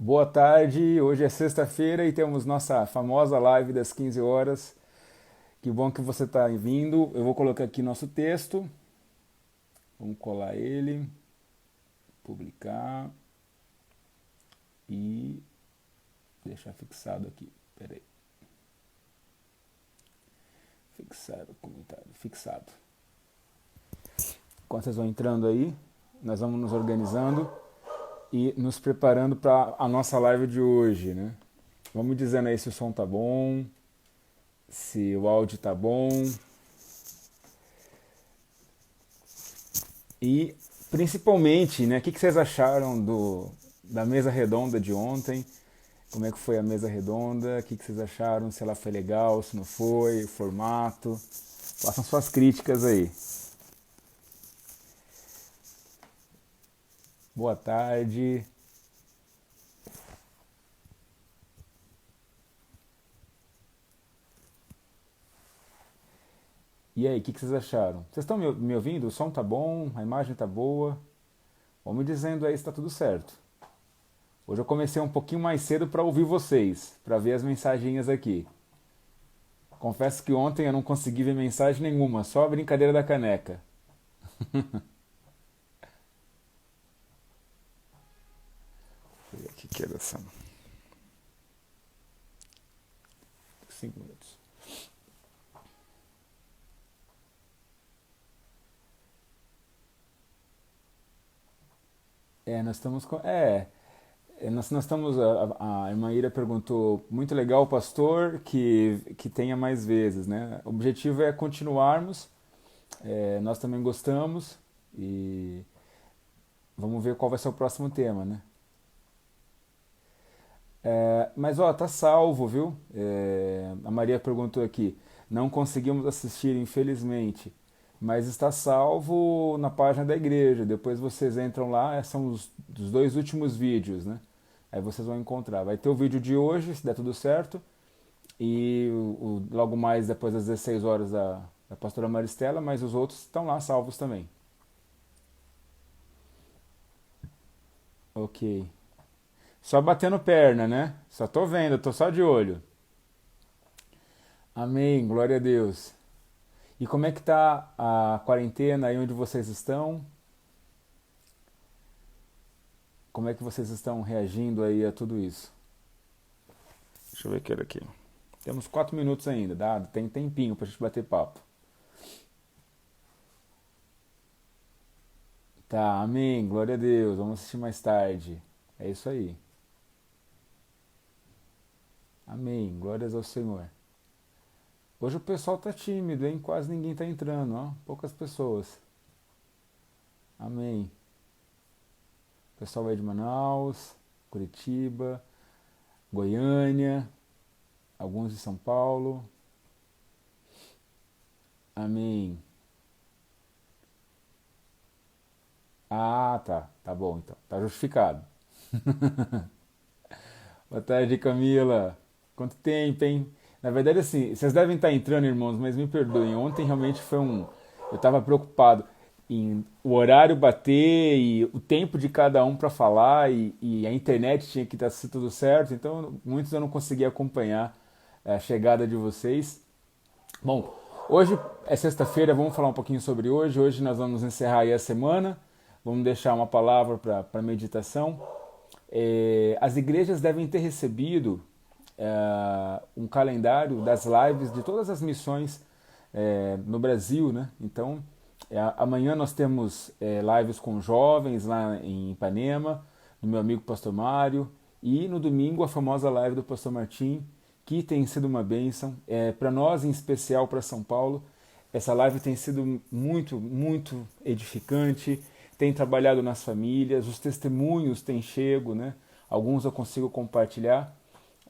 Boa tarde, hoje é sexta-feira e temos nossa famosa live das 15 horas. Que bom que você está vindo. Eu vou colocar aqui nosso texto. Vamos colar ele, publicar e deixar fixado aqui. Peraí. Fixar o comentário. Fixado. Enquanto vocês vão entrando aí, nós vamos nos organizando e nos preparando para a nossa live de hoje, né? Vamos dizendo aí se o som tá bom, se o áudio tá bom. E principalmente, né, o que vocês acharam da mesa redonda de ontem? Como é que foi a mesa redonda? O que vocês acharam? Se ela foi legal, se não foi, o formato? Façam suas críticas aí. Boa tarde. E aí, o que vocês acharam? Vocês estão me ouvindo? O som tá bom? A imagem tá boa? Vão me dizendo aí se tá tudo certo. Hoje eu comecei um pouquinho mais cedo para ouvir vocês, para ver as mensagens aqui. Confesso que ontem eu não consegui ver mensagem nenhuma, só a brincadeira da caneca. Que horas são? 5 minutos. Nós estamos com. Nós estamos. A irmã Ira perguntou: muito legal, pastor, que tenha mais vezes, né? O objetivo é continuarmos, nós também gostamos e vamos ver qual vai ser o próximo tema, né? Mas ó, tá salvo, viu? A Maria perguntou aqui: não conseguimos assistir, infelizmente, mas está salvo na página da igreja. Depois vocês entram lá, são os dois últimos vídeos, né? Aí vocês vão encontrar. Vai ter o vídeo de hoje, se der tudo certo, e logo mais depois das 16 horas da pastora Maristela, mas os outros estão lá salvos também. Ok. Só batendo perna, né? Só tô vendo, tô só de olho. Amém, glória a Deus. E como é que tá a quarentena aí onde vocês estão? Como é que vocês estão reagindo aí a tudo isso? Deixa eu ver aquele aqui. Temos 4 minutos ainda, dá? Tem tempinho pra gente bater papo. Tá, amém, glória a Deus. Vamos assistir mais tarde. É isso aí. Amém, glórias ao Senhor. Hoje o pessoal tá tímido, hein? Quase ninguém tá entrando, ó. Poucas pessoas. Amém. O pessoal aí de Manaus, Curitiba, Goiânia, alguns de São Paulo. Amém. Ah, tá. Tá bom então. Tá justificado. Boa tarde, Camila. Quanto tempo, hein? Na verdade, assim, vocês devem estar entrando, irmãos, mas me perdoem. Ontem realmente foi um. Eu estava preocupado em o horário bater e o tempo de cada um para falar e a internet tinha que estar tudo certo, então muitos eu não consegui acompanhar a chegada de vocês. Bom, hoje é sexta-feira, vamos falar um pouquinho sobre hoje. Hoje nós vamos encerrar aí a semana, vamos deixar uma palavra para meditação. As igrejas devem ter recebido um calendário das lives de todas as missões no Brasil, né? Então, amanhã nós temos lives com jovens lá em Ipanema, do meu amigo Pastor Mário, e no domingo a famosa live do Pastor Martim, que tem sido uma bênção. Para nós, em especial para São Paulo, essa live tem sido muito, muito edificante, tem trabalhado nas famílias, os testemunhos têm chego, né? Alguns eu consigo compartilhar,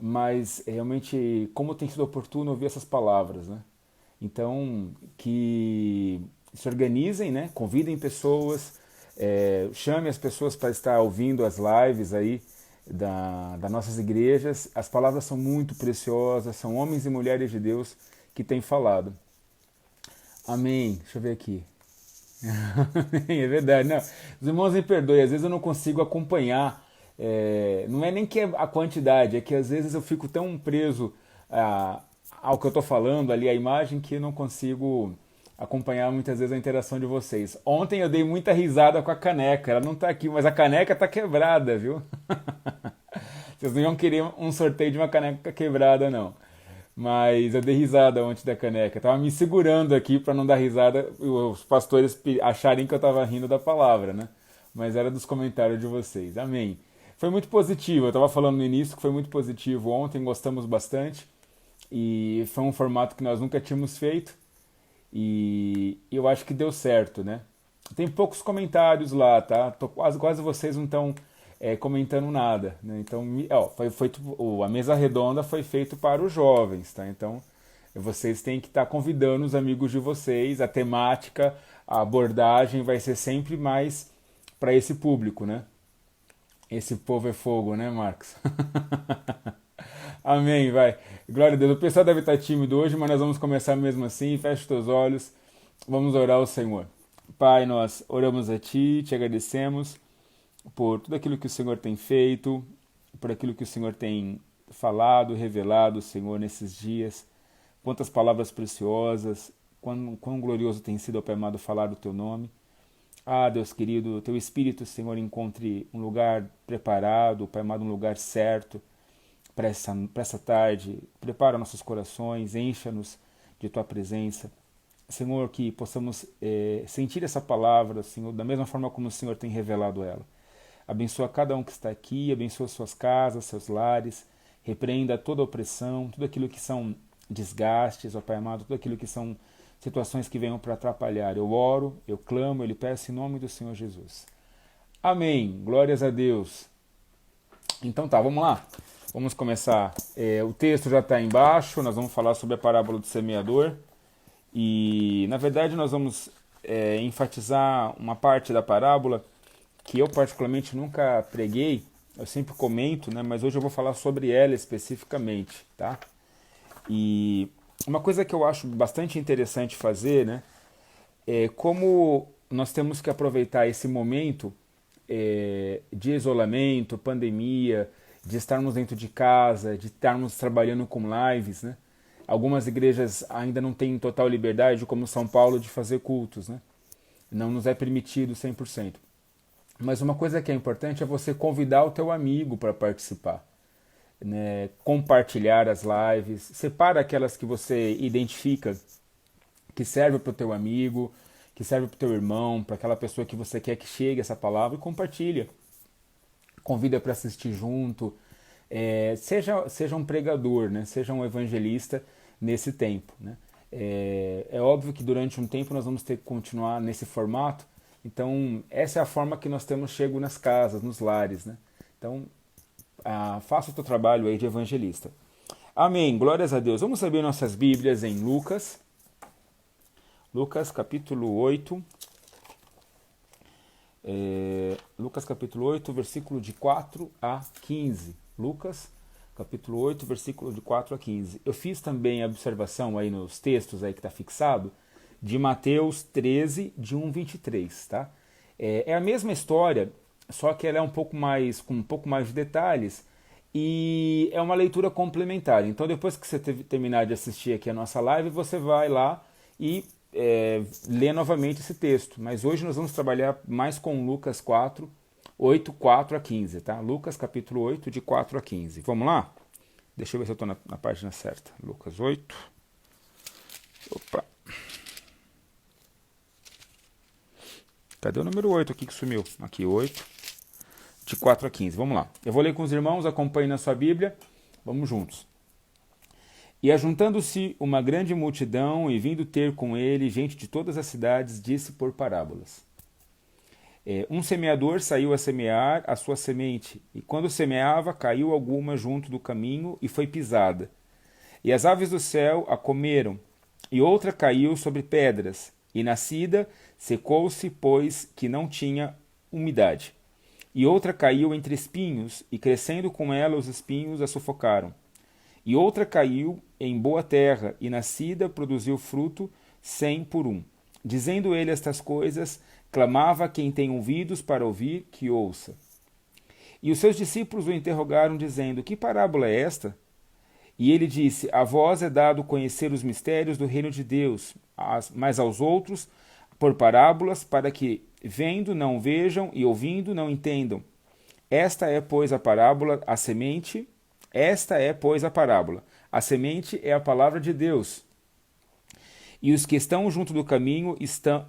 mas realmente como tem sido oportuno ouvir essas palavras, né? Então, que se organizem, né? Convidem pessoas, chame as pessoas para estar ouvindo as lives aí das nossas igrejas. As palavras são muito preciosas, são homens e mulheres de Deus que têm falado. Amém. Deixa eu ver aqui. É verdade, não. Os irmãos me perdoem, às vezes eu não consigo acompanhar. Não é nem que é a quantidade, é que às vezes eu fico tão preso ao que eu estou falando ali, a imagem, que eu não consigo acompanhar muitas vezes a interação de vocês. Ontem eu dei muita risada com a caneca, ela não está aqui, mas a caneca está quebrada, viu? Vocês não iam querer um sorteio de uma caneca quebrada, não. Mas eu dei risada ontem da caneca. Eu tava me segurando aqui para não dar risada, os pastores acharem que eu tava rindo da palavra, né? Mas era dos comentários de vocês. Amém. Foi muito positivo. Eu tava falando no início que foi muito positivo ontem, gostamos bastante. E foi um formato que nós nunca tínhamos feito. E eu acho que deu certo, né? Tem poucos comentários lá, tá? Quase vocês não estão comentando nada, né? Então, a mesa redonda foi feito para os jovens, tá? Então, vocês têm que estar convidando os amigos de vocês. A temática, a abordagem vai ser sempre mais para esse público, né? Esse povo é fogo, né, Marcos? Amém, vai. Glória a Deus. O pessoal deve estar tímido hoje, mas nós vamos começar mesmo assim. Feche os teus olhos. Vamos orar ao Senhor. Pai, nós oramos a Ti, te agradecemos por tudo aquilo que o Senhor tem feito, por aquilo que o Senhor tem falado, revelado, Senhor, nesses dias. Quantas palavras preciosas, quão glorioso tem sido, ó Pai amado, falar do Teu nome. Ah, Deus querido, Teu Espírito, Senhor, encontre um lugar preparado, Pai amado, um lugar certo para essa tarde. Prepara nossos corações, encha-nos de Tua presença. Senhor, que possamos sentir essa palavra, Senhor, da mesma forma como o Senhor tem revelado ela. Abençoa cada um que está aqui, abençoa suas casas, seus lares, repreenda toda opressão, tudo aquilo que são desgastes, ó Pai amado, tudo aquilo que são situações que venham para atrapalhar. Eu oro, eu clamo, eu lhe peço em nome do Senhor Jesus. Amém. Glórias a Deus. Então tá, vamos lá. Vamos começar. O texto já está embaixo, nós vamos falar sobre a parábola do semeador. E, na verdade, nós vamos enfatizar uma parte da parábola que eu particularmente nunca preguei, eu sempre comento, né, mas hoje eu vou falar sobre ela especificamente, tá? E uma coisa que eu acho bastante interessante fazer, né, é como nós temos que aproveitar esse momento de isolamento, pandemia, de estarmos dentro de casa, de estarmos trabalhando com lives, né? Algumas igrejas ainda não têm total liberdade, como São Paulo, de fazer cultos, né? Não nos é permitido 100%. Mas uma coisa que é importante é você convidar o teu amigo para participar, né? Compartilhar as lives, separa aquelas que você identifica que serve para o teu amigo, que serve para o teu irmão, para aquela pessoa que você quer que chegue essa palavra, e compartilha. Convida para assistir junto, seja um pregador, né? Seja um evangelista nesse tempo, né? É óbvio que durante um tempo nós vamos ter que continuar nesse formato. Então, essa é a forma que nós temos chego nas casas, nos lares, né? Então, faça o teu trabalho aí de evangelista. Amém, glórias a Deus. Vamos abrir nossas Bíblias em Lucas. Lucas capítulo 8. Lucas capítulo 8, versículo de 4 a 15. Lucas capítulo 8, versículo de 4 a 15. Eu fiz também a observação aí nos textos aí que está fixado, de Mateus 13, de 1 a 23, tá? É a mesma história, só que ela é com um pouco mais de detalhes, e é uma leitura complementar. Então, depois que você terminar de assistir aqui a nossa live, você vai lá e lê novamente esse texto. Mas hoje nós vamos trabalhar mais com Lucas 4, 8, 4 a 15, tá? Lucas capítulo 8, de 4 a 15. Vamos lá? Deixa eu ver se eu estou na página certa. Lucas 8. Opa! Cadê o número 8 aqui que sumiu? Aqui, 8, de 4 a 15. Vamos lá. Eu vou ler com os irmãos, acompanhe na sua Bíblia. Vamos juntos. E ajuntando-se uma grande multidão e vindo ter com ele gente de todas as cidades, disse por parábolas. Um semeador saiu a semear a sua semente, e quando semeava, caiu alguma junto do caminho e foi pisada. E as aves do céu a comeram, e outra caiu sobre pedras, e nascida, secou-se, pois que não tinha umidade. E outra caiu entre espinhos, e crescendo com ela os espinhos a sufocaram. E outra caiu em boa terra, e nascida produziu fruto 100 por 1. Dizendo ele estas coisas, clamava a quem tem ouvidos para ouvir, que ouça. E os seus discípulos o interrogaram, dizendo: Que parábola é esta? E ele disse: A vós é dado conhecer os mistérios do reino de Deus, mas aos outros por parábolas, para que, vendo, não vejam, e ouvindo, não entendam. Esta é, pois, a parábola, a semente. Esta é, pois, a parábola. A semente é a palavra de Deus. E os que estão junto do caminho,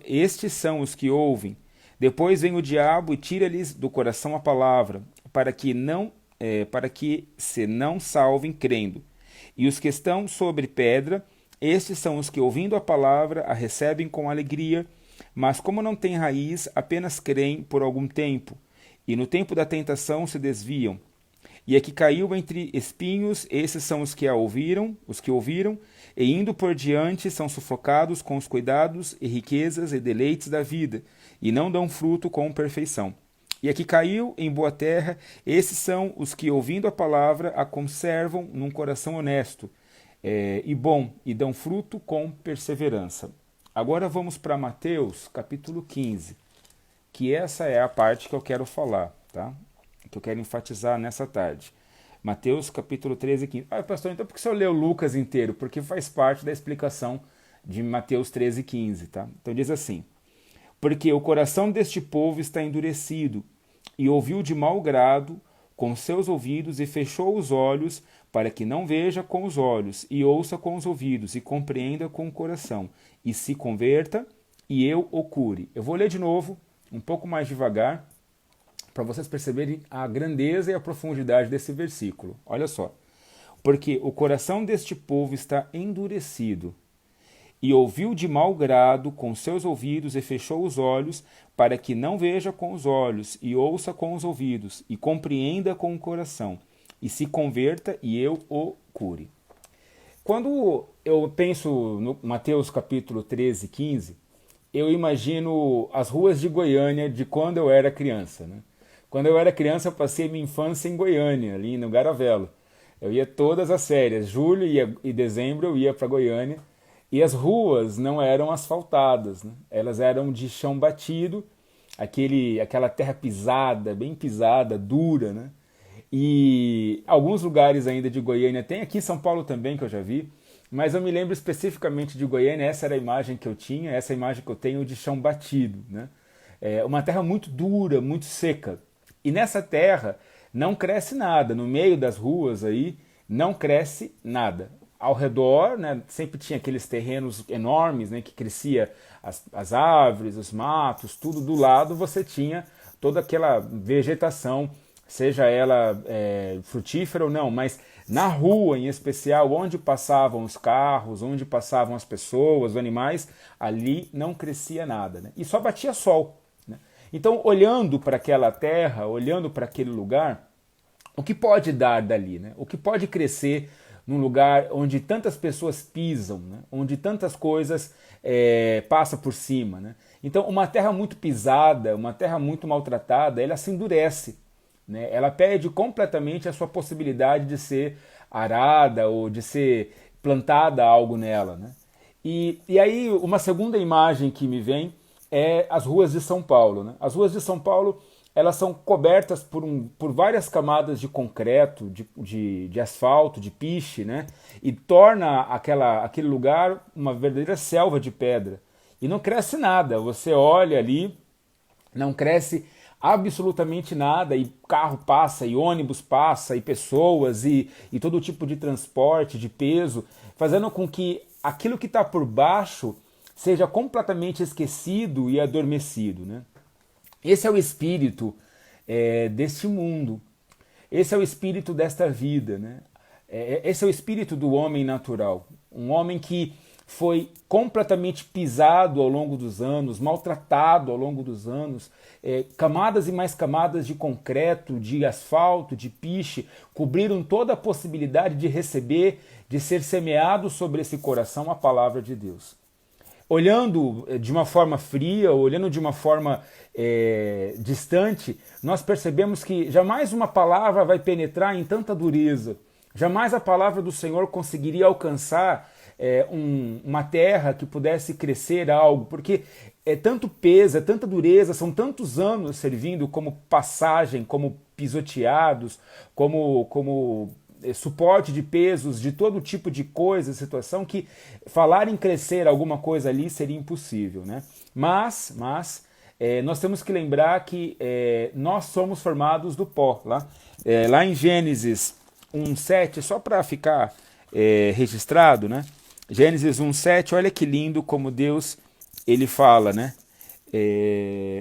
estes são os que ouvem. Depois vem o diabo e tira-lhes do coração a palavra, para que se não salvem crendo. E os que estão sobre pedra, estes são os que, ouvindo a palavra, a recebem com alegria, mas como não têm raiz, apenas creem por algum tempo, e no tempo da tentação se desviam. E a que caiu entre espinhos, esses são os que ouviram, e indo por diante são sufocados com os cuidados e riquezas e deleites da vida, e não dão fruto com perfeição. E a que caiu em boa terra, esses são os que, ouvindo a palavra, a conservam num coração honesto e bom, e dão fruto com perseverança. Agora vamos para Mateus, capítulo 15, que essa é a parte que eu quero falar, tá? Que eu quero enfatizar nessa tarde. Mateus, capítulo 13 e 15. Ah, pastor, então por que o senhor leu Lucas inteiro? Porque faz parte da explicação de Mateus 13 e 15, tá? Então diz assim: Porque o coração deste povo está endurecido, e ouviu de mau grado com seus ouvidos, e fechou os olhos, para que não veja com os olhos, e ouça com os ouvidos, e compreenda com o coração, e se converta, e eu o cure. Eu vou ler de novo, um pouco mais devagar, para vocês perceberem a grandeza e a profundidade desse versículo. Olha só. Porque o coração deste povo está endurecido, e ouviu de mau grado com seus ouvidos, e fechou os olhos, para que não veja com os olhos, e ouça com os ouvidos, e compreenda com o coração, e se converta, e eu o cure. Quando eu penso no Mateus capítulo 13, 15, eu imagino as ruas de Goiânia de quando eu era criança, né? Quando eu era criança, eu passei minha infância em Goiânia, ali no Garavelo. Eu ia todas as férias, julho e dezembro eu ia para Goiânia, e as ruas não eram asfaltadas, né? Elas eram de chão batido, aquela terra pisada, bem pisada, dura, né? E alguns lugares ainda de Goiânia tem, aqui em São Paulo também, que eu já vi, mas eu me lembro especificamente de Goiânia, essa era a imagem que eu tinha, essa é a imagem que eu tenho de chão batido, né? É uma terra muito dura, muito seca. E nessa terra não cresce nada, no meio das ruas aí não cresce nada. Ao redor, né, sempre tinha aqueles terrenos enormes, né, que crescia as árvores, os matos, tudo do lado você tinha toda aquela vegetação, seja ela frutífera ou não, mas na rua em especial, onde passavam os carros, onde passavam as pessoas, os animais, ali não crescia nada, né, e só batia sol. Então, olhando para aquela terra, olhando para aquele lugar, o que pode dar dali, né? O que pode crescer num lugar onde tantas pessoas pisam, né? Onde tantas coisas passam por cima, né? Então, uma terra muito pisada, uma terra muito maltratada, ela se endurece, né? Ela perde completamente a sua possibilidade de ser arada ou de ser plantada algo nela, né? E aí, uma segunda imagem que me vem é as ruas de São Paulo, né? As ruas de São Paulo, elas são cobertas por várias camadas de concreto, de asfalto, de piche, né? E torna aquele lugar uma verdadeira selva de pedra. E não cresce nada. Você olha ali, não cresce absolutamente nada, e carro passa, e ônibus passa, e pessoas, e todo tipo de transporte, de peso, fazendo com que aquilo que está por baixo seja completamente esquecido e adormecido, né? Esse é o espírito deste mundo. Esse é o espírito desta vida, né? Esse é o espírito do homem natural. Um homem que foi completamente pisado ao longo dos anos, maltratado ao longo dos anos, camadas e mais camadas de concreto, de asfalto, de piche, cobriram toda a possibilidade de receber, de ser semeado sobre esse coração a palavra de Deus. Olhando de uma forma fria, olhando de uma forma distante, nós percebemos que jamais uma palavra vai penetrar em tanta dureza, jamais a palavra do Senhor conseguiria alcançar uma terra que pudesse crescer algo, porque é tanto peso, é tanta dureza, são tantos anos servindo como passagem, como pisoteados, como suporte de pesos, de todo tipo de coisa, situação, que falar em crescer alguma coisa ali seria impossível, né? Mas nós temos que lembrar que nós somos formados do pó. Lá em Gênesis 1:7, só para ficar registrado, né? Gênesis 1:7, olha que lindo como Deus ele fala, né?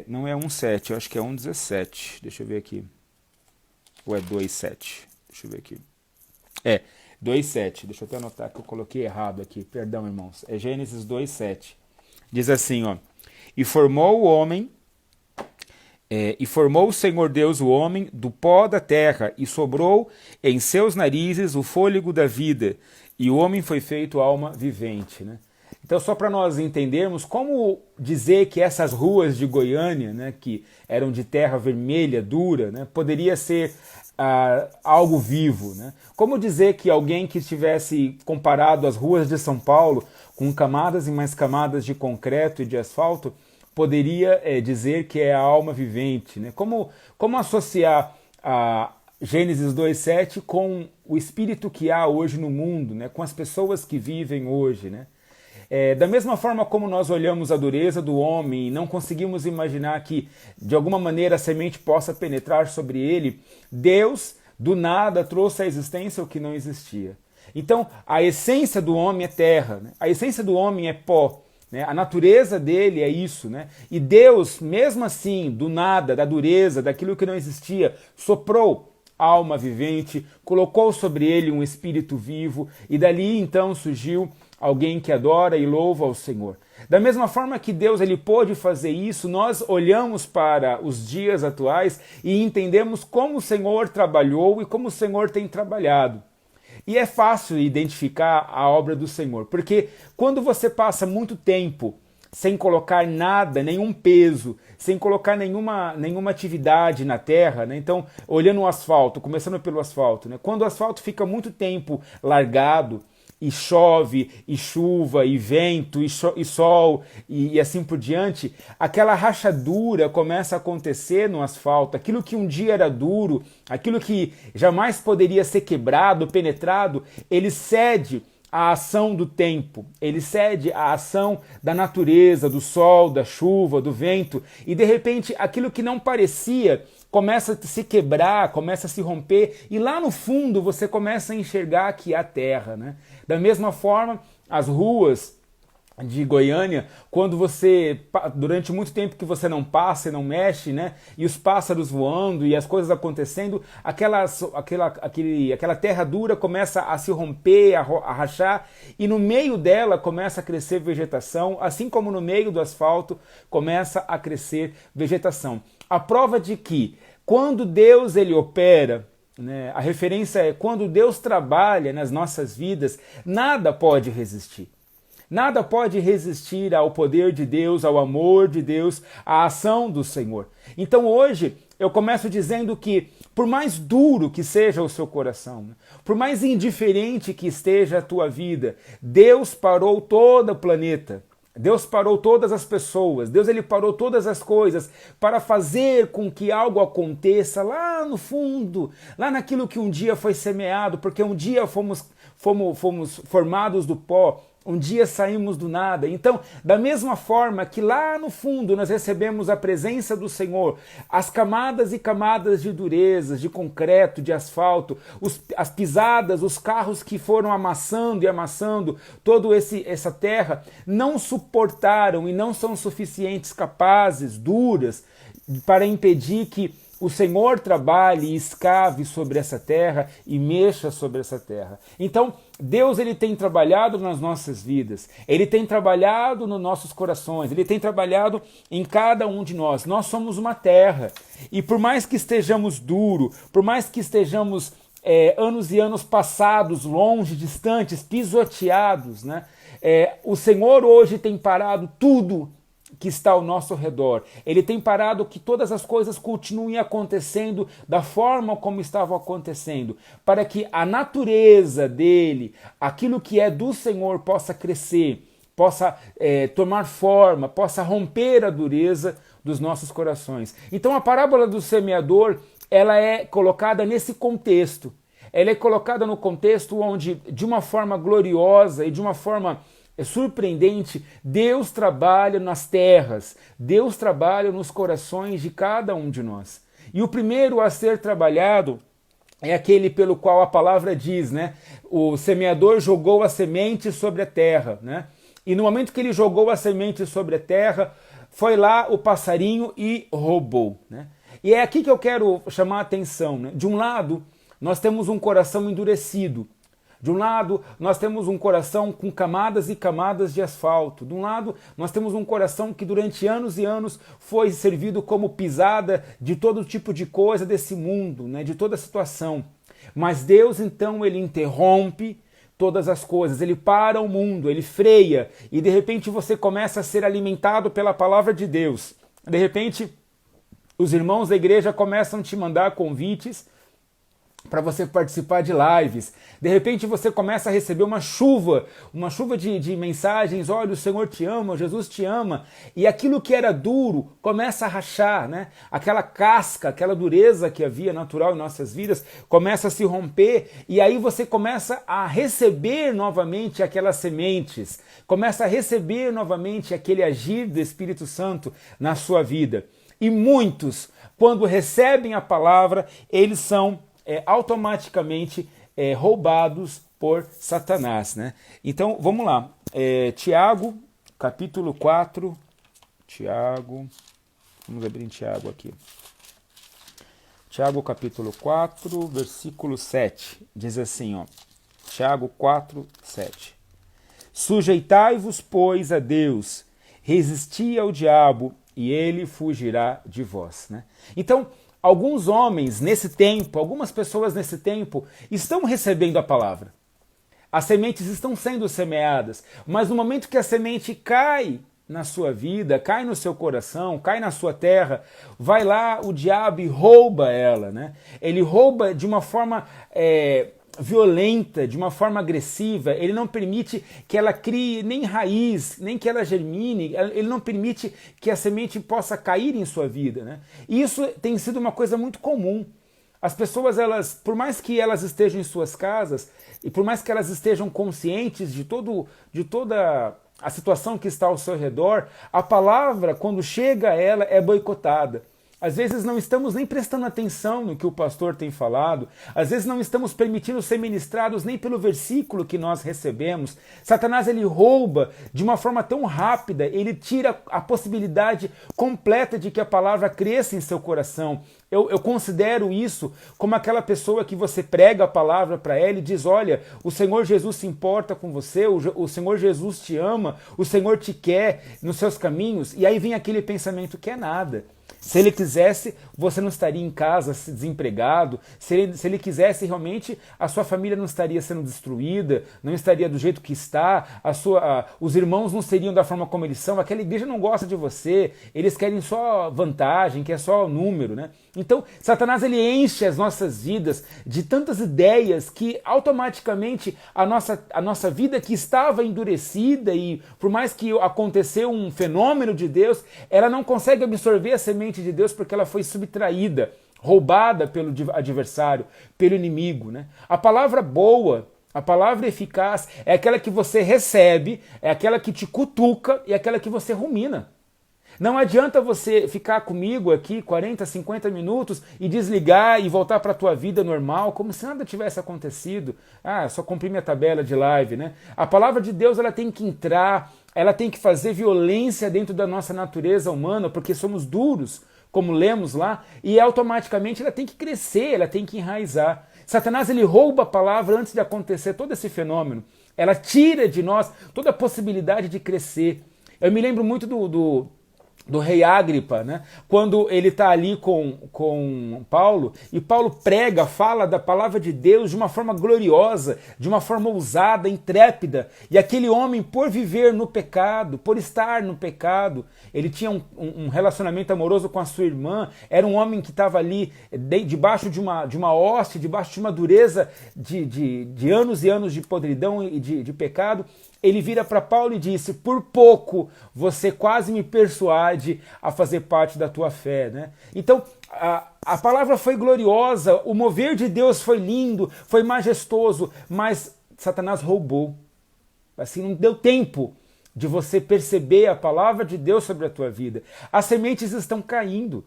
Não é 1:7, eu acho que é 1:17. Deixa eu ver aqui. Ou é 2:7? Deixa eu ver aqui. 2:7. Deixa eu até anotar que eu coloquei errado aqui. Perdão, irmãos. É Gênesis 2:7. Diz assim, ó. E formou o Senhor Deus o homem do pó da terra, e sobrou em seus narizes o fôlego da vida, e o homem foi feito alma vivente, né? Então, só para nós entendermos como dizer que essas ruas de Goiânia, né, que eram de terra vermelha, dura, né, poderia ser algo vivo, né? Como dizer que alguém que estivesse comparado às ruas de São Paulo, com camadas e mais camadas de concreto e de asfalto, poderia dizer que é a alma vivente, né? Como associar a Gênesis 2:7 com o espírito que há hoje no mundo, né? Com as pessoas que vivem hoje, né? Da mesma forma como nós olhamos a dureza do homem e não conseguimos imaginar que de alguma maneira a semente possa penetrar sobre ele, Deus do nada trouxe à existência o que não existia. Então a essência do homem é terra, né? A essência do homem é pó, né? A natureza dele é isso, né? E Deus, mesmo assim, do nada, da dureza, daquilo que não existia, soprou alma vivente, colocou sobre ele um espírito vivo, e dali então surgiu alguém que adora e louva ao Senhor. Da mesma forma que Deus ele pôde fazer isso, nós olhamos para os dias atuais e entendemos como o Senhor trabalhou e como o Senhor tem trabalhado. E é fácil identificar a obra do Senhor, porque quando você passa muito tempo sem colocar nada, nenhum peso, sem colocar nenhuma atividade na terra, né? Então, olhando o asfalto, começando pelo asfalto, né? Quando o asfalto fica muito tempo largado, e chove, e chuva, e vento, e sol, e assim por diante, aquela rachadura começa a acontecer no asfalto. Aquilo que um dia era duro, aquilo que jamais poderia ser quebrado, penetrado, ele cede à ação do tempo, ele cede à ação da natureza, do sol, da chuva, do vento, e de repente aquilo que não parecia começa a se quebrar, começa a se romper, e lá no fundo você começa a enxergar que há terra, né? Da mesma forma, as ruas de Goiânia, quando você, durante muito tempo que você não passa e não mexe, né? E os pássaros voando e as coisas acontecendo, aquela terra dura começa a se romper, a rachar, e no meio dela começa a crescer vegetação, assim como no meio do asfalto começa a crescer vegetação. A prova de que quando Deus ele opera, né, a referência é quando Deus trabalha nas nossas vidas, nada pode resistir. Nada pode resistir ao poder de Deus, ao amor de Deus, à ação do Senhor. Então hoje eu começo dizendo que por mais duro que seja o seu coração, por mais indiferente que esteja a tua vida, Deus parou todo o planeta. Deus parou todas as pessoas, Deus ele parou todas as coisas para fazer com que algo aconteça lá no fundo, lá naquilo que um dia foi semeado, porque um dia fomos formados do pó, um dia saímos do nada. Então, da mesma forma que lá no fundo nós recebemos a presença do Senhor, as camadas e camadas de durezas, de concreto, de asfalto, as pisadas, os carros que foram amassando e amassando toda essa terra, não suportaram e não são suficientes, capazes, duras, para impedir que o Senhor trabalhe e escave sobre essa terra e mexa sobre essa terra. Então, Deus ele tem trabalhado nas nossas vidas, Ele tem trabalhado nos nossos corações, Ele tem trabalhado em cada um de nós. Nós somos uma terra, e por mais que estejamos duro, por mais que estejamos anos e anos passados, longe, distantes, pisoteados, né? O Senhor hoje tem parado tudo que está ao nosso redor. Ele tem parado que todas as coisas continuem acontecendo da forma como estavam acontecendo, para que a natureza dele, aquilo que é do Senhor, possa crescer, possa tomar forma, possa romper a dureza dos nossos corações. Então a parábola do semeador, ela é colocada nesse contexto. Ela é colocada no contexto onde, de uma forma gloriosa e de uma forma surpreendente, Deus trabalha nas terras, Deus trabalha nos corações de cada um de nós. E o primeiro a ser trabalhado é aquele pelo qual a palavra diz, né? O semeador jogou a semente sobre a terra, né? E no momento que ele jogou a semente sobre a terra, foi lá o passarinho e roubou, né? E é aqui que eu quero chamar a atenção, né? De um lado, nós temos um coração endurecido. De um lado, nós temos um coração com camadas e camadas de asfalto. De um lado, nós temos um coração que durante anos e anos foi servido como pisada de todo tipo de coisa desse mundo, né? De toda situação. Mas Deus, então, ele interrompe todas as coisas, ele para o mundo, ele freia, e de repente você começa a ser alimentado pela palavra de Deus. De repente, os irmãos da igreja começam a te mandar convites para você participar de lives. De repente você começa a receber uma chuva de mensagens, olha, o Senhor te ama, Jesus te ama, e aquilo que era duro começa a rachar, né? Aquela casca, aquela dureza que havia natural em nossas vidas, começa a se romper, e aí você começa a receber novamente aquelas sementes, começa a receber novamente aquele agir do Espírito Santo na sua vida. E muitos, quando recebem a palavra, eles são automaticamente roubados por Satanás, né? Então, vamos lá. Tiago, capítulo 4. Tiago, vamos abrir em Tiago aqui. Tiago, capítulo 4, versículo 7. Diz assim, ó. Tiago 4, 7. Sujeitai-vos, pois, a Deus, resisti ao diabo, e ele fugirá de vós, né? Então, alguns homens nesse tempo, algumas pessoas nesse tempo estão recebendo a palavra. As sementes estão sendo semeadas, mas no momento que a semente cai na sua vida, cai no seu coração, cai na sua terra, vai lá o diabo e rouba ela, né? Ele rouba de uma forma violenta, de uma forma agressiva, ele não permite que ela crie nem raiz, nem que ela germine, ele não permite que a semente possa cair em sua vida, né? E isso tem sido uma coisa muito comum. As pessoas, elas, por mais que elas estejam em suas casas, e por mais que elas estejam conscientes de toda a situação que está ao seu redor, a palavra, quando chega a ela, é boicotada. Às vezes não estamos nem prestando atenção no que o pastor tem falado, às vezes não estamos permitindo ser ministrados nem pelo versículo que nós recebemos. Satanás, ele rouba de uma forma tão rápida, ele tira a possibilidade completa de que a palavra cresça em seu coração. Eu considero isso como aquela pessoa que você prega a palavra para ela e diz, olha, o Senhor Jesus se importa com você, o Senhor Jesus te ama, o Senhor te quer nos seus caminhos, e aí vem aquele pensamento que é nada. Se ele quisesse, você não estaria em casa desempregado. Se ele quisesse, realmente, a sua família não estaria sendo destruída, não estaria do jeito que está, os irmãos não seriam da forma como eles são, aquela igreja não gosta de você, eles querem só vantagem, quer só número, né? Então, Satanás, ele enche as nossas vidas de tantas ideias que automaticamente a nossa vida que estava endurecida e por mais que aconteceu um fenômeno de Deus, ela não consegue absorver a semente de Deus porque ela foi subtraída, roubada pelo adversário, pelo inimigo, né? A palavra boa, a palavra eficaz é aquela que você recebe, é aquela que te cutuca e é aquela que você rumina. Não adianta você ficar comigo aqui 40, 50 minutos e desligar e voltar para a tua vida normal, como se nada tivesse acontecido. Só cumpri minha tabela de live, né? A palavra de Deus, ela tem que entrar, ela tem que fazer violência dentro da nossa natureza humana, porque somos duros, como lemos lá, e automaticamente ela tem que crescer, ela tem que enraizar. Satanás, ele rouba a palavra antes de acontecer todo esse fenômeno. Ela tira de nós toda a possibilidade de crescer. Eu me lembro muito do rei Agripa, né? Quando ele está ali com Paulo, e Paulo prega, fala da palavra de Deus de uma forma gloriosa, de uma forma ousada, intrépida, e aquele homem, por viver no pecado, por estar no pecado, ele tinha um relacionamento amoroso com a sua irmã, era um homem que estava ali debaixo de uma hoste, debaixo de uma dureza de anos e anos de podridão e de pecado. Ele vira para Paulo e disse: por pouco você quase me persuade a fazer parte da tua fé, né? Então, a palavra foi gloriosa, o mover de Deus foi lindo, foi majestoso, mas Satanás roubou. Assim, não deu tempo de você perceber a palavra de Deus sobre a tua vida. As sementes estão caindo.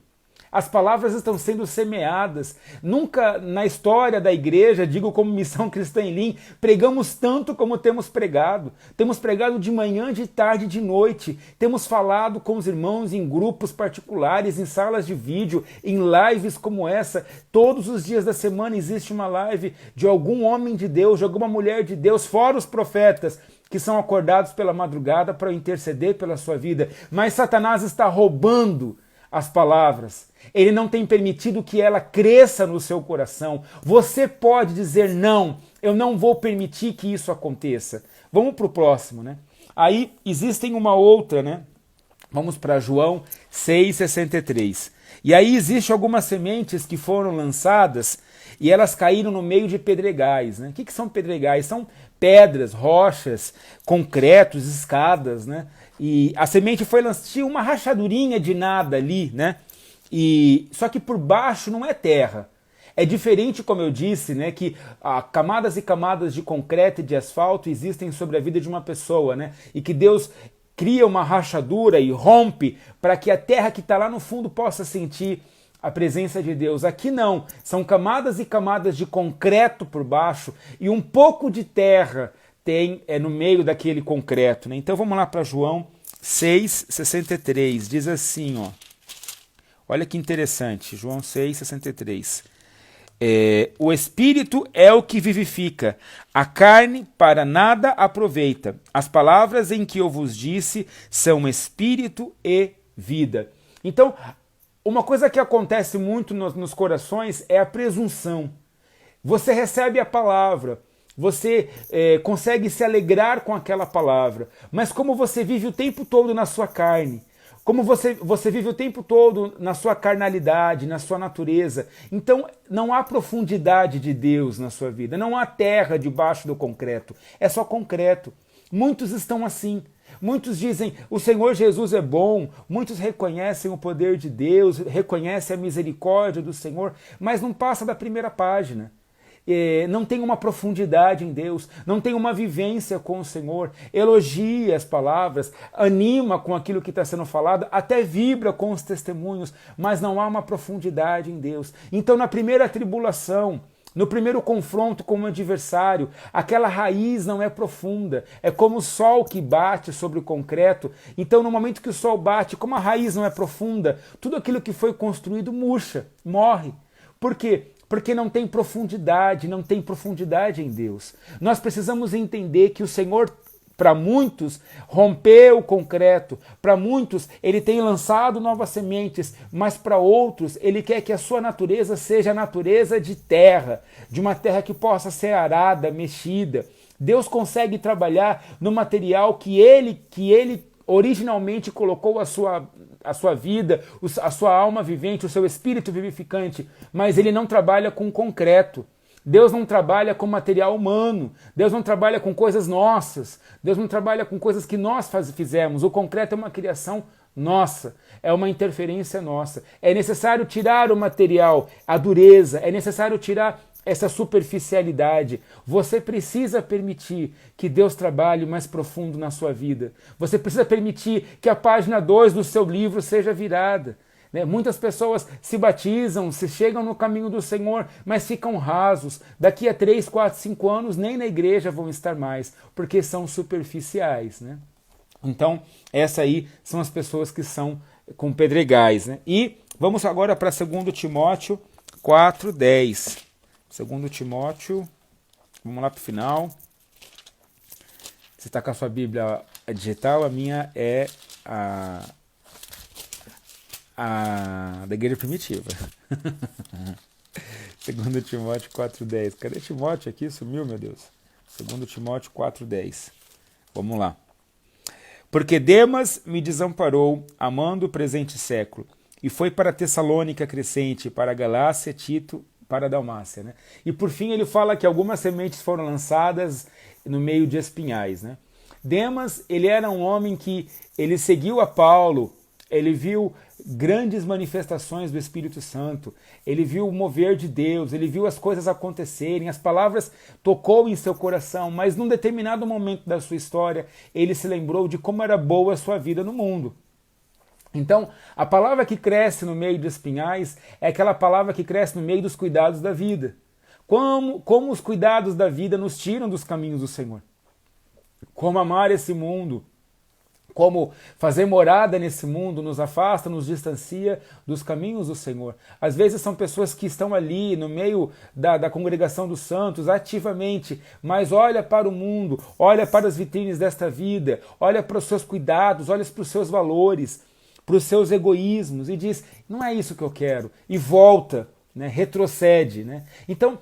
As palavras estão sendo semeadas. Nunca na história da igreja, digo como Missão Cristã em Lim, pregamos tanto como temos pregado. Temos pregado de manhã, de tarde, de noite. Temos falado com os irmãos em grupos particulares, em salas de vídeo, em lives como essa. Todos os dias da semana existe uma live de algum homem de Deus, de alguma mulher de Deus, fora os profetas, que são acordados pela madrugada para interceder pela sua vida. Mas Satanás está roubando as palavras. Ele não tem permitido que ela cresça no seu coração. Você pode dizer: não, eu não vou permitir que isso aconteça. Vamos para o próximo, né? Aí existem uma outra, né? Vamos para João 6,63. E aí existem algumas sementes que foram lançadas e elas caíram no meio de pedregais, né? O que são pedregais? São pedras, rochas, concretos, escadas, né? E a semente foi lançada, tinha uma rachadurinha de nada ali, né? Só que por baixo não é terra. É diferente, como eu disse, né, que camadas e camadas de concreto e de asfalto existem sobre a vida de uma pessoa, né? E que Deus cria uma rachadura e rompe para que a terra que está lá no fundo possa sentir a presença de Deus. Aqui não, são camadas e camadas de concreto por baixo e um pouco de terra no meio daquele concreto, né? Então vamos lá para João 6,63, diz assim, ó. Olha que interessante, João 6,63. O Espírito é o que vivifica, a carne para nada aproveita. As palavras em que eu vos disse são Espírito e vida. Então, uma coisa que acontece muito nos corações é a presunção. Você recebe a palavra, você consegue se alegrar com aquela palavra, mas como você vive o tempo todo na sua carne, como você vive o tempo todo na sua carnalidade, na sua natureza, então não há profundidade de Deus na sua vida, não há terra debaixo do concreto, é só concreto. Muitos estão assim. Muitos dizem: o Senhor Jesus é bom, muitos reconhecem o poder de Deus, reconhecem a misericórdia do Senhor, mas não passa da primeira página. Não tem uma profundidade em Deus, não tem uma vivência com o Senhor, elogia as palavras, anima com aquilo que está sendo falado, até vibra com os testemunhos, mas não há uma profundidade em Deus. Então, na primeira tribulação, no primeiro confronto com o adversário, aquela raiz não é profunda, é como o sol que bate sobre o concreto. Então, no momento que o sol bate, como a raiz não é profunda, tudo aquilo que foi construído murcha, morre. Por quê? Porque não tem profundidade em Deus. Nós precisamos entender que o Senhor, para muitos, rompeu o concreto, para muitos, Ele tem lançado novas sementes, mas para outros, Ele quer que a sua natureza seja a natureza de terra, de uma terra que possa ser arada, mexida. Deus consegue trabalhar no material que Ele originalmente colocou a sua vida, a sua alma vivente, o seu espírito vivificante, mas Ele não trabalha com concreto. Deus não trabalha com material humano, Deus não trabalha com coisas nossas, Deus não trabalha com coisas que nós fizemos. O concreto é uma criação nossa, é uma interferência nossa. É necessário tirar o material, a dureza, é necessário tirar essa superficialidade. Você precisa permitir que Deus trabalhe mais profundo na sua vida. Você precisa permitir que a página 2 do seu livro seja virada. Muitas pessoas se batizam, se chegam no caminho do Senhor, mas ficam rasos. Daqui a 3, 4, 5 anos nem na igreja vão estar mais, porque são superficiais, né? Então, essas aí são as pessoas que são com pedregais, né? E vamos agora para 2 Timóteo 4:10. 2 Timóteo, vamos lá para o final. Você está com a sua Bíblia digital, a minha é a da igreja primitiva. 2 Timóteo 4,10. Cadê Timóteo aqui? Sumiu, meu Deus. 2 Timóteo 4,10. Vamos lá. Porque Demas me desamparou, amando o presente século, e foi para Tessalônica Crescente, para a Galácia, Tito, para a Dalmácia. Né? E por fim ele fala que algumas sementes foram lançadas no meio de espinhais. Né? Demas, ele era um homem que ele seguiu a Paulo, ele viu grandes manifestações do Espírito Santo, ele viu o mover de Deus, ele viu as coisas acontecerem, as palavras tocou em seu coração, mas num determinado momento da sua história, ele se lembrou de como era boa a sua vida no mundo. Então, a palavra que cresce no meio de espinhais é aquela palavra que cresce no meio dos cuidados da vida. Como os cuidados da vida nos tiram dos caminhos do Senhor. Como amar esse mundo, como fazer morada nesse mundo nos afasta, nos distancia dos caminhos do Senhor. Às vezes são pessoas que estão ali no meio da congregação dos santos ativamente, mas olha para o mundo, olha para as vitrines desta vida, olha para os seus cuidados, olha para os seus valores, para os seus egoísmos e diz, não é isso que eu quero, e volta, né, retrocede. Né? Então,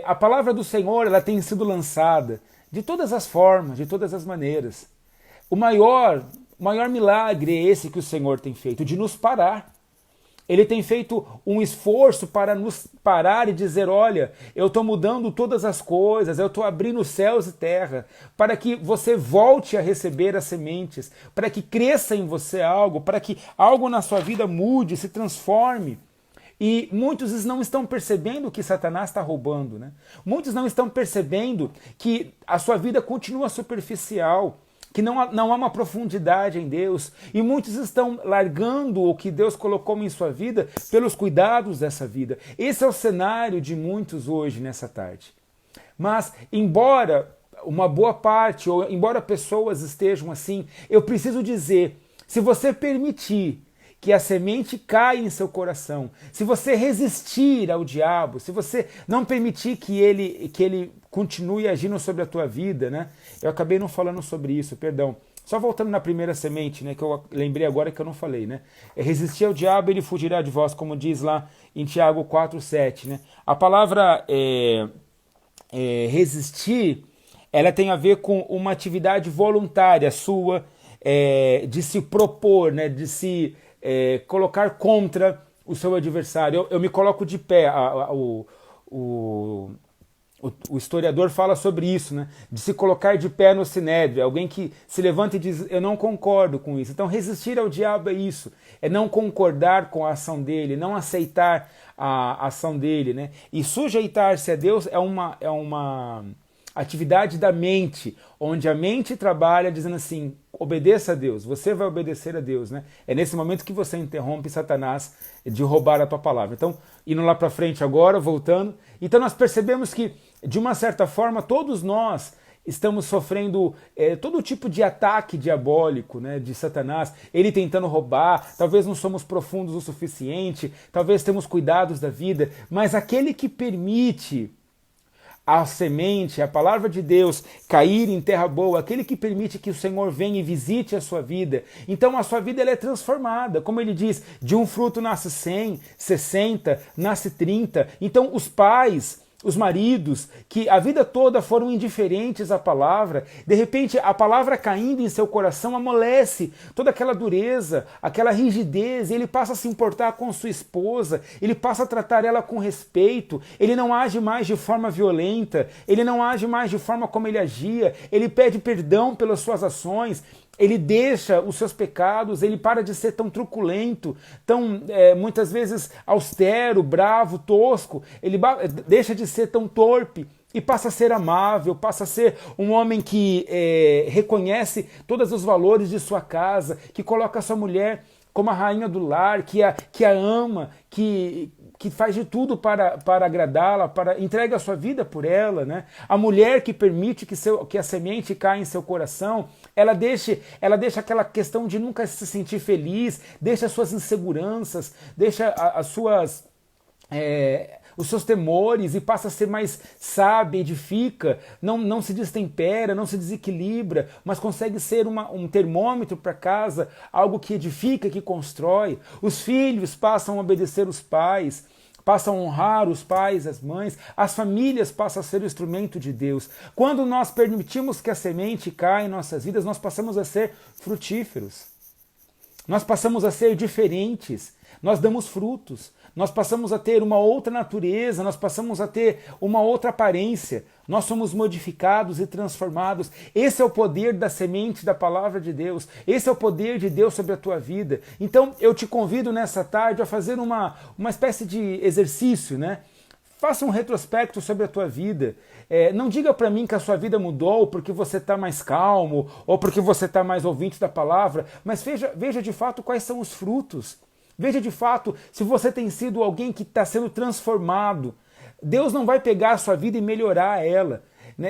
a palavra do Senhor ela tem sido lançada de todas as formas, de todas as maneiras. O maior milagre é esse que o Senhor tem feito, de nos parar. Ele tem feito um esforço para nos parar e dizer, olha, eu estou mudando todas as coisas, eu estou abrindo céus e terra, para que você volte a receber as sementes, para que cresça em você algo, para que algo na sua vida mude, se transforme. E muitos não estão percebendo que Satanás está roubando, né? Muitos não estão percebendo que a sua vida continua superficial, que não há uma profundidade em Deus, e muitos estão largando o que Deus colocou em sua vida pelos cuidados dessa vida. Esse é o cenário de muitos hoje, nessa tarde. Mas, embora uma boa parte, ou embora pessoas estejam assim, eu preciso dizer, se você permitir que a semente caia em seu coração, se você resistir ao diabo, se você não permitir que ele continue agindo sobre a tua vida, né? Eu acabei não falando sobre isso, perdão. Só voltando na primeira semente, né, que eu lembrei agora que eu não falei, né? Resistir ao diabo, ele fugirá de vós, como diz lá em Tiago 4,7, né? A palavra resistir, ela tem a ver com uma atividade voluntária sua, de se propor, né, de se colocar contra o seu adversário. Eu me coloco de pé. O historiador fala sobre isso, né? De se colocar de pé no sinédrio, alguém que se levanta e diz, eu não concordo com isso. Então resistir ao diabo é isso, é não concordar com a ação dele, não aceitar a ação dele, né? E sujeitar-se a Deus é uma atividade da mente, onde a mente trabalha dizendo assim, obedeça a Deus, você vai obedecer a Deus, né? É nesse momento que você interrompe Satanás de roubar a tua palavra. Então, indo lá para frente agora, voltando, então nós percebemos que, de uma certa forma, todos nós estamos sofrendo todo tipo de ataque diabólico, né, de Satanás, ele tentando roubar, talvez não somos profundos o suficiente, talvez temos cuidados da vida, mas aquele que permite a semente, a palavra de Deus cair em terra boa, aquele que permite que o Senhor venha e visite a sua vida, então a sua vida ela é transformada, como ele diz, de um fruto nasce 100, 60, nasce 30, então os pais, os maridos, que a vida toda foram indiferentes à palavra, de repente a palavra caindo em seu coração amolece toda aquela dureza, aquela rigidez, e ele passa a se importar com sua esposa, ele passa a tratar ela com respeito, ele não age mais de forma violenta, ele não age mais de forma como ele agia, ele pede perdão pelas suas ações, ele deixa os seus pecados, ele para de ser tão truculento, tão muitas vezes austero, bravo, tosco, ele deixa de ser tão torpe e passa a ser amável, passa a ser um homem que reconhece todos os valores de sua casa, que coloca a sua mulher como a rainha do lar, que a ama, que faz de tudo para agradá-la, entrega a sua vida por ela, né? A mulher que permite que a semente caia em seu coração, ela deixa aquela questão de nunca se sentir feliz, deixa as suas inseguranças, deixa as suas os seus temores e passa a ser mais sábia, edifica, não se destempera, não se desequilibra, mas consegue ser um termômetro para casa, algo que edifica, que constrói. Os filhos passam a obedecer os pais, passam a honrar os pais, as mães, as famílias passam a ser o instrumento de Deus. Quando nós permitimos que a semente caia em nossas vidas, nós passamos a ser frutíferos. Nós passamos a ser diferentes, nós damos frutos, nós passamos a ter uma outra natureza, nós passamos a ter uma outra aparência, nós somos modificados e transformados. Esse é o poder da semente da palavra de Deus, esse é o poder de Deus sobre a tua vida. Então eu te convido nessa tarde a fazer uma espécie de exercício, né? Faça um retrospecto sobre a tua vida. Não diga para mim que a sua vida mudou porque você está mais calmo ou porque você está mais ouvinte da palavra, mas veja de fato quais são os frutos. Veja de fato se você tem sido alguém que está sendo transformado. Deus não vai pegar a sua vida e melhorar ela.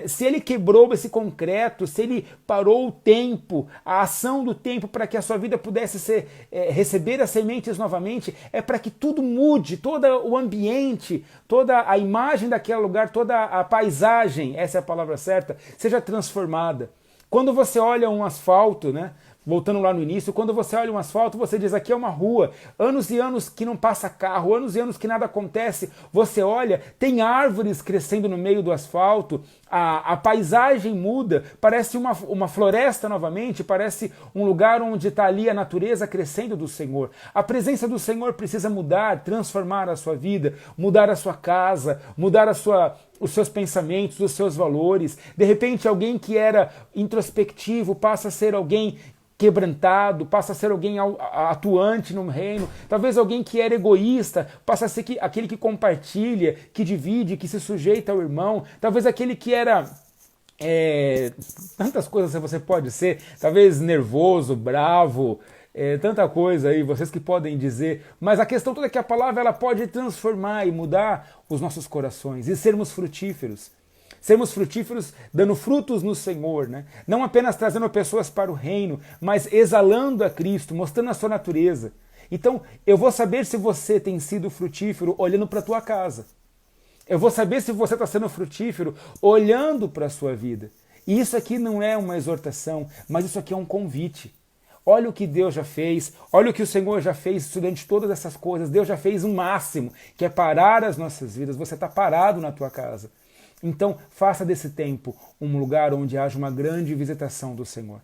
Se ele quebrou esse concreto, se ele parou o tempo, a ação do tempo para que a sua vida pudesse receber as sementes novamente, é para que tudo mude, todo o ambiente, toda a imagem daquele lugar, toda a paisagem, essa é a palavra certa, seja transformada. Quando você olha um asfalto, né? Voltando lá no início, quando você olha um asfalto, você diz, aqui é uma rua, anos e anos que não passa carro, anos e anos que nada acontece, você olha, tem árvores crescendo no meio do asfalto, a paisagem muda, parece uma floresta novamente, parece um lugar onde está ali a natureza crescendo do Senhor. A presença do Senhor precisa mudar, transformar a sua vida, mudar a sua casa, mudar os seus pensamentos, os seus valores. De repente, alguém que era introspectivo passa a ser alguém quebrantado, passa a ser alguém atuante no reino. Talvez alguém que era egoísta passa a ser aquele que compartilha, que divide, que se sujeita ao irmão. Talvez aquele que era tantas coisas você pode ser, talvez nervoso, bravo, tanta coisa aí, vocês que podem dizer, mas a questão toda é que a palavra ela pode transformar e mudar os nossos corações e sermos frutíferos. Sermos frutíferos dando frutos no Senhor, né? Não apenas trazendo pessoas para o reino, mas exalando a Cristo, mostrando a sua natureza. Então, eu vou saber se você tem sido frutífero olhando para a tua casa. Eu vou saber se você está sendo frutífero olhando para a sua vida. E isso aqui não é uma exortação, mas isso aqui é um convite. Olha o que Deus já fez, olha o que o Senhor já fez durante todas essas coisas. Deus já fez o máximo, que é parar as nossas vidas. Você está parado na tua casa. Então, faça desse tempo um lugar onde haja uma grande visitação do Senhor.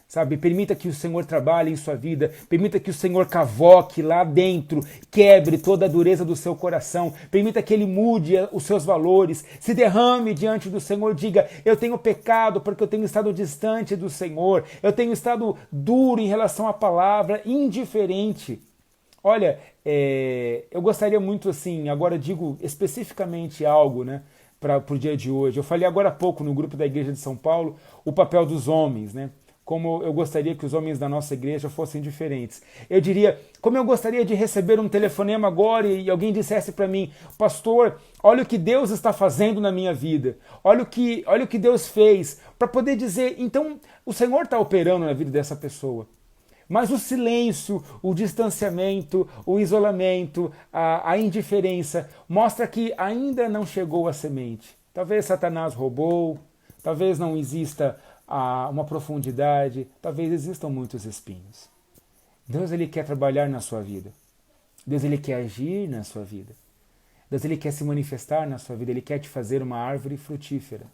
Sabe, permita que o Senhor trabalhe em sua vida, permita que o Senhor cavoque lá dentro, quebre toda a dureza do seu coração, permita que Ele mude os seus valores, se derrame diante do Senhor, diga, eu tenho pecado porque eu tenho estado distante do Senhor, eu tenho estado duro em relação à palavra, indiferente. Olha, eu gostaria muito assim, agora digo especificamente algo, né? Para o dia de hoje. Eu falei agora há pouco no grupo da Igreja de São Paulo o papel dos homens, né? Como eu gostaria que os homens da nossa igreja fossem diferentes. Eu diria, como eu gostaria de receber um telefonema agora e alguém dissesse para mim, pastor, olha o que Deus está fazendo na minha vida, olha o que Deus fez, para poder dizer, então o Senhor está operando na vida dessa pessoa. Mas o silêncio, o distanciamento, o isolamento, a indiferença mostra que ainda não chegou a semente. Talvez Satanás roubou, talvez não exista uma profundidade, talvez existam muitos espinhos. Deus ele quer trabalhar na sua vida. Deus ele quer agir na sua vida. Deus ele quer se manifestar na sua vida. Ele quer te fazer uma árvore frutífera.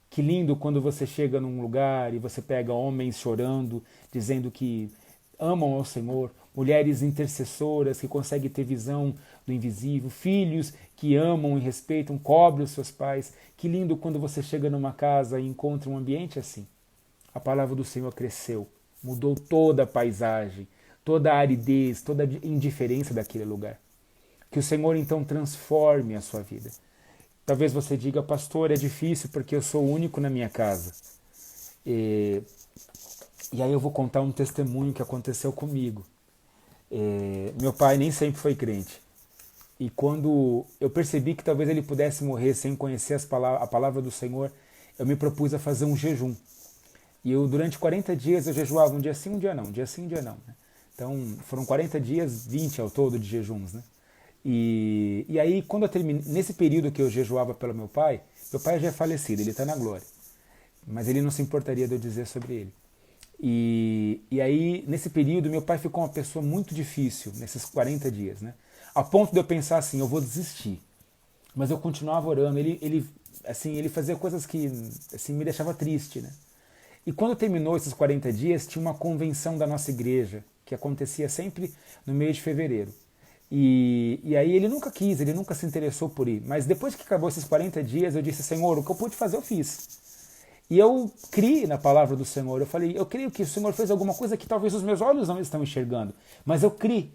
Que lindo quando você chega num lugar e você pega homens chorando, dizendo que amam ao Senhor, mulheres intercessoras que conseguem ter visão do invisível, filhos que amam e respeitam, cobrem os seus pais. Que lindo quando você chega numa casa e encontra um ambiente assim. A palavra do Senhor cresceu, mudou toda a paisagem, toda a aridez, toda a indiferença daquele lugar. Que o Senhor então transforme a sua vida. Talvez você diga, pastor, é difícil porque eu sou o único na minha casa. E aí eu vou contar um testemunho que aconteceu comigo. Meu pai nem sempre foi crente. E quando eu percebi que talvez ele pudesse morrer sem conhecer a palavra do Senhor, eu me propus a fazer um jejum. E eu, durante 40 dias, eu jejuava um dia sim, um dia não. Um dia sim, um dia não. Né? Então, foram 40 dias, 20 ao todo de jejuns. Né? E aí, quando eu terminei, nesse período que eu jejuava pelo meu pai já é falecido, ele está na glória, mas ele não se importaria de eu dizer sobre ele. E aí, nesse período, meu pai ficou uma pessoa muito difícil, nesses 40 dias, né? A ponto de eu pensar assim, eu vou desistir. Mas eu continuava orando, ele fazia coisas que assim, me deixava triste, né? E quando terminou esses 40 dias, tinha uma convenção da nossa igreja, que acontecia sempre no mês de fevereiro. E aí ele nunca quis, ele nunca se interessou por ir. Mas depois que acabou esses 40 dias, eu disse, Senhor, o que eu pude fazer, eu fiz. E eu criei na palavra do Senhor. Eu falei, eu creio que o Senhor fez alguma coisa que talvez os meus olhos não estão enxergando. Mas eu criei.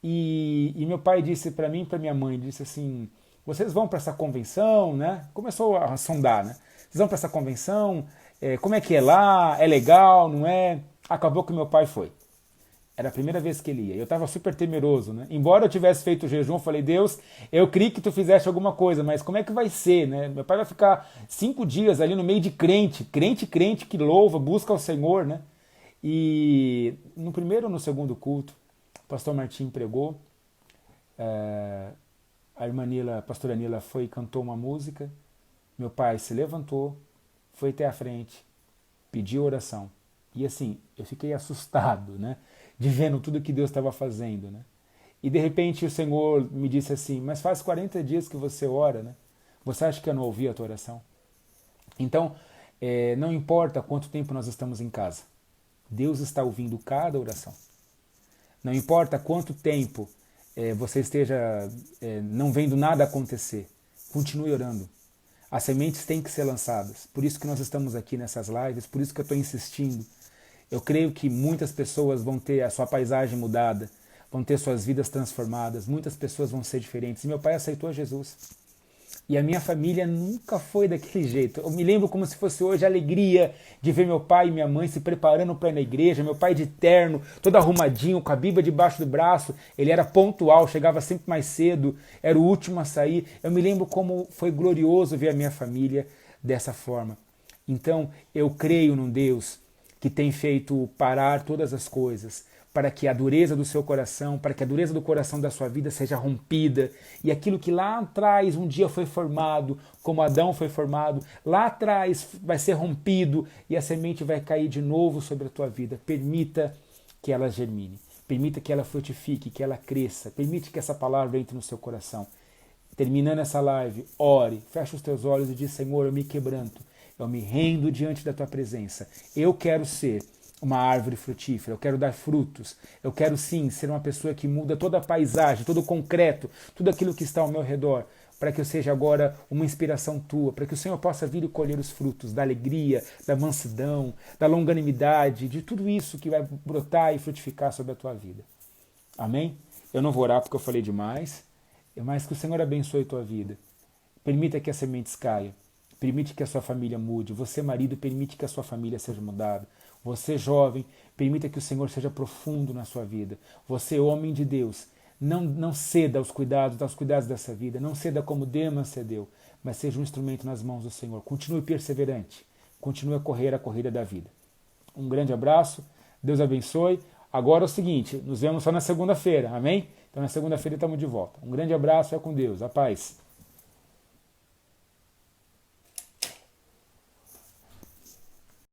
E meu pai disse para mim e para minha mãe, disse assim, vocês vão para essa convenção, né? Começou a sondar, né? Vocês vão para essa convenção, como é que é lá? É legal, não é? Acabou que meu pai foi. Era a primeira vez que ele ia. Eu estava super temeroso, né? Embora eu tivesse feito o jejum, eu falei, Deus, eu creio que tu fizeste alguma coisa, mas como é que vai ser, né? Meu pai vai ficar 5 dias ali no meio de crente que louva, busca o Senhor, né? E no primeiro ou no segundo culto, o pastor Martim pregou, a irmã Nila, a pastora Nila foi e cantou uma música, meu pai se levantou, foi até a frente, pediu oração. E assim, eu fiquei assustado, né? De vendo tudo que Deus estava fazendo, né? E de repente o Senhor me disse assim, mas faz 40 dias que você ora, né? Você acha que eu não ouvi a tua oração? Então, não importa quanto tempo nós estamos em casa, Deus está ouvindo cada oração. Não importa quanto tempo você esteja não vendo nada acontecer, continue orando. As sementes têm que ser lançadas. Por isso que nós estamos aqui nessas lives, por isso que eu estou insistindo. Eu creio que muitas pessoas vão ter a sua paisagem mudada, vão ter suas vidas transformadas, muitas pessoas vão ser diferentes. E meu pai aceitou Jesus. E a minha família nunca foi daquele jeito. Eu me lembro como se fosse hoje a alegria de ver meu pai e minha mãe se preparando para ir na igreja, meu pai de terno, todo arrumadinho, com a Bíblia debaixo do braço. Ele era pontual, chegava sempre mais cedo, era o último a sair. Eu me lembro como foi glorioso ver a minha família dessa forma. Então, eu creio num Deus que tem feito parar todas as coisas, para que a dureza do seu coração, para que a dureza do coração da sua vida seja rompida, e aquilo que lá atrás um dia foi formado, como Adão foi formado, lá atrás vai ser rompido e a semente vai cair de novo sobre a tua vida. Permita que ela germine, permita que ela frutifique, que ela cresça, permite que essa palavra entre no seu coração. Terminando essa live, ore, fecha os teus olhos e diz, Senhor, eu me quebranto, eu me rendo diante da tua presença, eu quero ser uma árvore frutífera, eu quero dar frutos, eu quero sim ser uma pessoa que muda toda a paisagem, todo o concreto, tudo aquilo que está ao meu redor, para que eu seja agora uma inspiração tua, para que o Senhor possa vir e colher os frutos da alegria, da mansidão, da longanimidade, de tudo isso que vai brotar e frutificar sobre a tua vida. Amém? Eu não vou orar porque eu falei demais, mas que o Senhor abençoe a tua vida. Permita que as sementes caiam, permite que a sua família mude, você marido, permite que a sua família seja mudada. Você, jovem, permita que o Senhor seja profundo na sua vida. Você, homem de Deus, não ceda aos cuidados dessa vida. Não ceda como Demas cedeu, mas seja um instrumento nas mãos do Senhor. Continue perseverante. Continue a correr a corrida da vida. Um grande abraço. Deus abençoe. Agora é o seguinte, nos vemos só na segunda-feira. Amém? Então na segunda-feira estamos de volta. Um grande abraço. É com Deus. A paz.